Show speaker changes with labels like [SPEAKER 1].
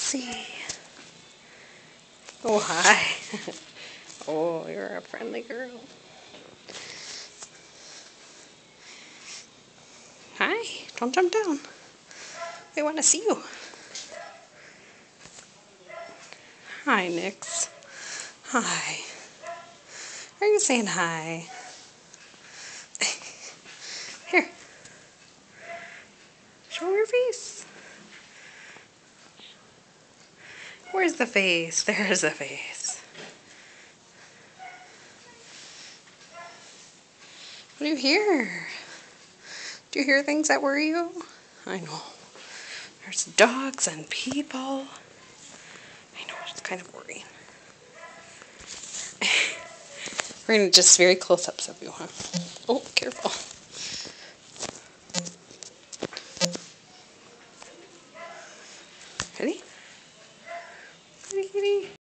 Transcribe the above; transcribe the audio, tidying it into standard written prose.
[SPEAKER 1] see. Oh, hi. Oh, you're a friendly girl. Hi, don't jump down. We want to see you. Hi, Nix. Hi. Are you saying hi? Here. Show your face. Where's the face? There's the face. What do you hear? Do you hear things that worry you? I know. There's dogs and people. I know, it's kind of worrying. We're going to just very close-ups of you, huh? Oh, careful. Ready? Kitty, kitty.